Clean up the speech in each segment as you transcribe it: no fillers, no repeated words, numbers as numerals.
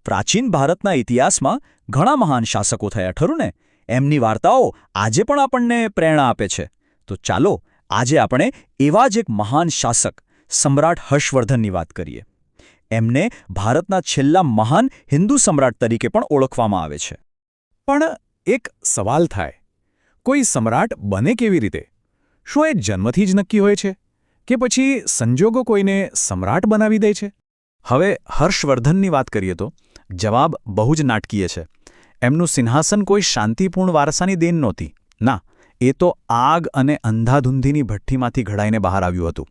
પ્રાચીન ભારતના ઇતિહાસમાં ઘણા મહાન શાસકો થયા ખરું ને? એમની વાર્તાઓ આજે પણ આપણને પ્રેરણા આપે છે. તો ચાલો આજે આપણે એવા જ એક મહાન શાસક સમ્રાટ હર્ષવર્ધનની વાત કરીએ. એમને ભારતના છેલ્લા મહાન હિન્દુ સમ્રાટ તરીકે પણ ઓળખવામાં આવે છે. પણ એક સવાલ થાય, કોઈ સમ્રાટ બને કેવી રીતે? શું એ જન્મથી જ નક્કી હોય છે કે પછી સંજોગો કોઈને સમ્રાટ બનાવી દે છે? હવે હર્ષવર્ધનની વાત કરીએ તો જવાબ બહુ જ નાટકીય છે. એમનું સિંહાસન કોઈ શાંતિપૂર્ણ વારસાની દેન નહોતી. ના, એ તો આગ અને અંધાધૂંધીની ભઠ્ઠીમાંથી ઘડાઈને બહાર આવ્યું હતું.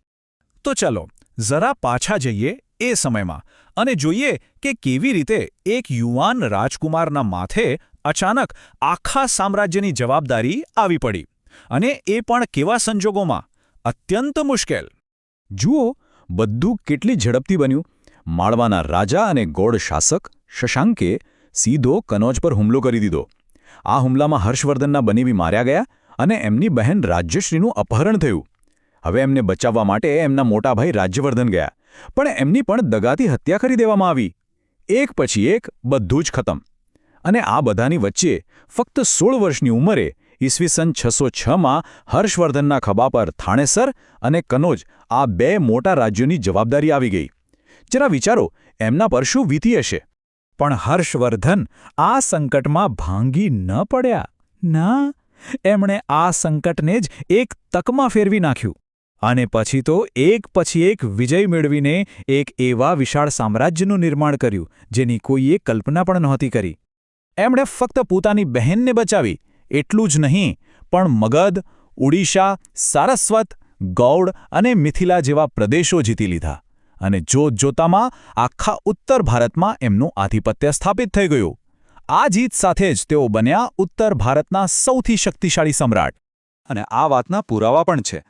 તો ચલો જરા પાછા જઈએ એ સમયમાં અને જોઈએ કે કેવી રીતે એક યુવાન રાજકુમારના માથે અચાનક આખા સામ્રાજ્યની જવાબદારી આવી પડી. અને એ પણ કેવા સંજોગોમાં? અત્યંત મુશ્કેલ. જુઓ, બધું કેટલી ઝડપથી બન્યું. માળવાના રાજા અને ગોળ શાસક શશાંકે સીધો કનૌજ પર હુમલો કરી દીધો. આ હુમલામાં હર્ષવર્ધનના બનેવી માર્યા ગયા અને એમની બહેન રાજ્યશ્રીનું અપહરણ થયું. હવે એમને બચાવવા માટે એમના મોટા ભાઈ રાજ્યવર્ધન ગયા, પણ એમની પણ દગાથી હત્યા કરી દેવામાં આવી. એક પછી એક બધું જ ખતમ. અને આ બધાની વચ્ચે ફક્ત 16 વર્ષની ઉંમરે ઈસવીસન 606માં હર્ષવર્ધનના ખભા પર થાણેસર અને કનૌજ આ બે મોટા રાજ્યોની જવાબદારી આવી ગઈ. જરા વિચારો, એમના પર શું વીતી હશે? પણ હર્ષવર્ધન આ સંકટમાં ભાંગી ન પડ્યા. ના, એમણે આ સંકટને જ એક તકમાં ફેરવી નાખ્યું. અને પછી તો એક પછી એક વિજય મેળવીને એક એવા વિશાળ સામ્રાજ્યનું નિર્માણ કર્યું જેની કોઈએ કલ્પના પણ નહોતી કરી. એમણે ફક્ત પોતાની બહેનને બચાવી એટલું જ નહીં, પણ મગધ, ઓડિશા, સારસ્વત, ગૌડ અને મિથિલા જેવા પ્રદેશો જીતી લીધા. અને જોતજોતામાં આખા ઉત્તર ભારતમાં એમનું આધિપત્ય સ્થાપિત થઈ ગયું. આ જીત સાથે જ તેઓ બન્યા ઉત્તર ભારતના સૌથી શક્તિશાળી સમ્રાટ. અને આ વાતના પુરાવા પણ છે.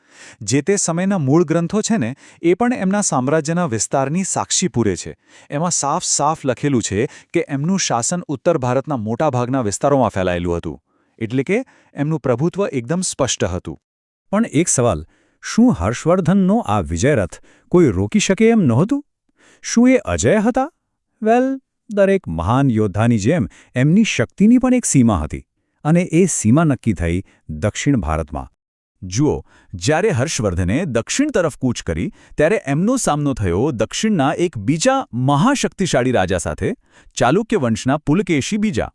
જે તે સમયના મૂળ ગ્રંથો છે ને, એ પણ એમના સામ્રાજ્યના વિસ્તારની સાક્ષી પૂરે છે. એમાં સાફ સાફ લખેલું છે કે એમનું શાસન ઉત્તર ભારતના મોટાભાગના વિસ્તારોમાં ફેલાયેલું હતું. એટલે કે એમનું પ્રભુત્વ એકદમ સ્પષ્ટ હતું. પણ એક સવાલ, શું હર્ષવર્ધનનો આ વિજયરથ કોઈ રોકી શકે એમ નહોતું? શું એ અજય હતા? વેલ, દરેક મહાન યોદ્ધાની જેમ એમની શક્તિની પણ એક સીમા હતી. અને એ સીમા નક્કી થઈ દક્ષિણ ભારતમાં. જુઓ, જ્યારે હર્ષવર્ધને દક્ષિણ તરફ કૂચ કરી ત્યારે એમનો સામનો થયો દક્ષિણના એક બીજા મહાશક્તિશાળી રાજા સાથે, ચાલુક્ય વંશના પુલકેશી બીજા.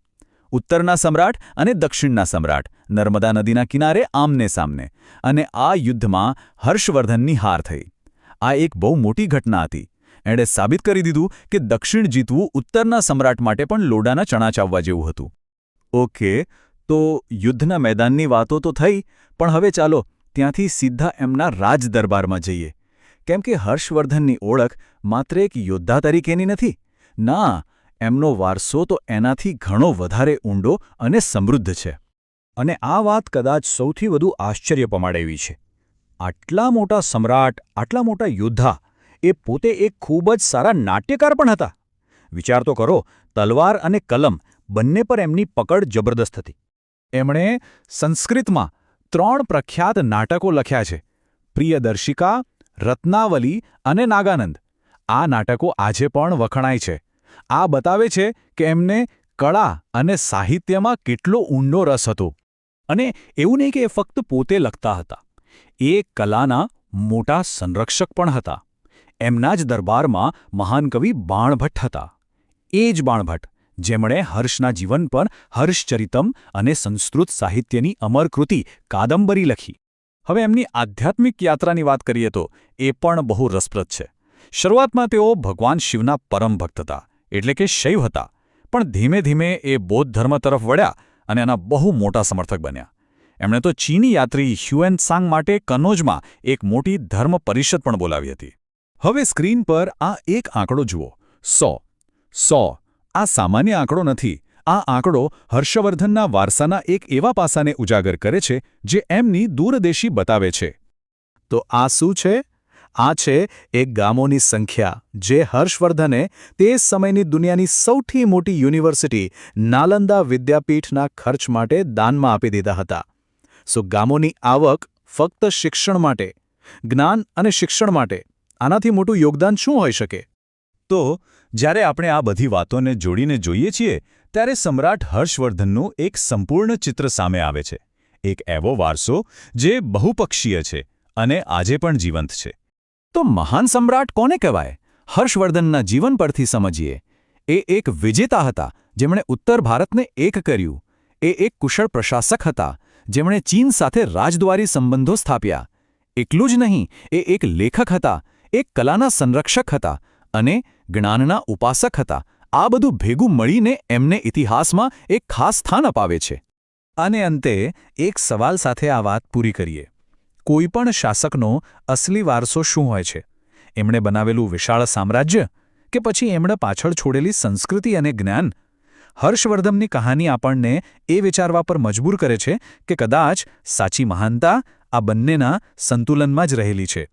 ઉત્તરના સમ્રાટ અને દક્ષિણના સમ્રાટ નર્મદા નદીના કિનારે આમને સામને. અને આ યુદ્ધમાં હર્ષવર્ધનની હાર થઈ. આ એક બહુ મોટી ઘટના હતી. એણે સાબિત કરી દીધું કે દક્ષિણ જીતવું ઉત્તરના સમ્રાટ માટે પણ લોડાના ચણા ચાવવા જેવું હતું. ઓકે, તો યુદ્ધના મેદાનની વાતો તો થઈ, પણ હવે ચાલો ત્યાંથી સીધા એમના રાજદરબારમાં જઈએ. કેમ કે હર્ષવર્ધનની ઓળખ માત્ર એક યોદ્ધા તરીકેની નથી. ના, એમનો વારસો તો એનાથી ઘણો વધારે ઊંડો અને સમૃદ્ધ છે. અને આ વાત કદાચ સૌથી વધુ આશ્ચર્ય પમાડે એવી છે. આટલા મોટા સમ્રાટ, આટલા મોટા યોદ્ધા, એ પોતે એક ખૂબ જ સારા નાટ્યકાર પણ હતા. વિચાર તો કરો, તલવાર અને કલમ બંને પર એમની પકડ જબરદસ્ત હતી. એમણે સંસ્કૃતમાં 3 પ્રખ્યાત નાટકો લખ્યા છે: પ્રિયદર્શિકા, રત્નાવલી અને નાગાનંદ. આ નાટકો આજે પણ વખણાય છે. આ બતાવે છે કે એમને કળા અને સાહિત્યમાં કેટલો ઊંડો રસ હતો. અને એવું નહીં કે એ ફક્ત પોતે લખતા હતા. એ કલાના મોટા સંરક્ષક પણ હતા. એમના જ દરબારમાં મહાન કવિ બાણભટ્ટ હતા. એ જ બાણભટ્ટ જેમણે હર્ષના જીવન પર હર્ષચરિતમ અને સંસ્કૃત સાહિત્યની અમર કૃતિ કાદંબરી લખી. હવે એમની આધ્યાત્મિક યાત્રાની વાત કરીએ તો એ પણ બહુ રસપ્રદ છે. શરૂઆતમાં તેઓ ભગવાન શિવના પરમ ભક્ત હતા, એટલે કે શૈવ હતા. પણ ધીમે ધીમે એ બૌદ્ધ ધર્મ તરફ વળ્યા અને એના બહુ મોટા સમર્થક બન્યા. એમણે તો ચીની યાત્રી હ્યુએનત્સાંગ માટે કનૌજમાં એક મોટી ધર્મ પરિષદ પણ બોલાવી હતી. હવે સ્ક્રીન પર આ એક આંકડો જુઓ, 100. આ સામાન્ય આંકડો નથી. આ આંકડો હર્ષવર્ધનના વારસાના એક એવા પાસાને ઉજાગર કરે છે જે એમની દૂરદેશી બતાવે છે. તો આ શું છે? આ છે એક ગામોની સંખ્યા જે હર્ષવર્ધને તે સમયની દુનિયાની સૌથી મોટી યુનિવર્સિટી નાલંદા વિદ્યાપીઠના ખર્ચ માટે દાનમાં આપી દીધા હતા. ગામોની આવક ફક્ત શિક્ષણ માટે, જ્ઞાન અને શિક્ષણ માટે, આનાથી મોટું યોગદાન શું હોઈ શકે? તો જ્યારે આપણે આ બધી વાતોને જોડીને જોઈએ છીએ ત્યારે સમ્રાટ હર્ષવર્ધનનું એક સંપૂર્ણ ચિત્ર સામે આવે છે. એક એવો વારસો જે બહુપક્ષીય છે અને આજે પણ જીવંત છે. તો મહાન સમ્રાટ કોને કહેવાય? હર્ષવર્ધનના જીવન પરથી સમજીએ. એ એક વિજેતા હતા જેમણે ઉત્તર ભારતને એક કર્યું. એ એક કુશળ પ્રશાસક હતા જેમણે ચીન સાથે રાજદ્વારી સંબંધો સ્થાપ્યા. એટલું જ નહીં, એ એક લેખક હતા, એક કલાના સંરક્ષક હતા અને જ્ઞાનના ઉપાસક હતા. આ બધું ભેગું મળીને એમને ઇતિહાસમાં એક ખાસ સ્થાન અપાવે છે. અને અંતે એક સવાલ સાથે આ વાત પૂરી કરીએ. કોઈપણ શાસકનો અસલી વારસો શું હોય છે? એમણે બનાવેલું વિશાળ સામ્રાજ્ય કે પછી એમણે પાછળ છોડેલી સંસ્કૃતિ અને જ્ઞાન? હર્ષવર્ધનની કહાની આપણને એ વિચારવા પર મજબૂર કરે છે કે કદાચ સાચી મહાનતા આ બંનેના સંતુલનમાં જ રહેલી છે.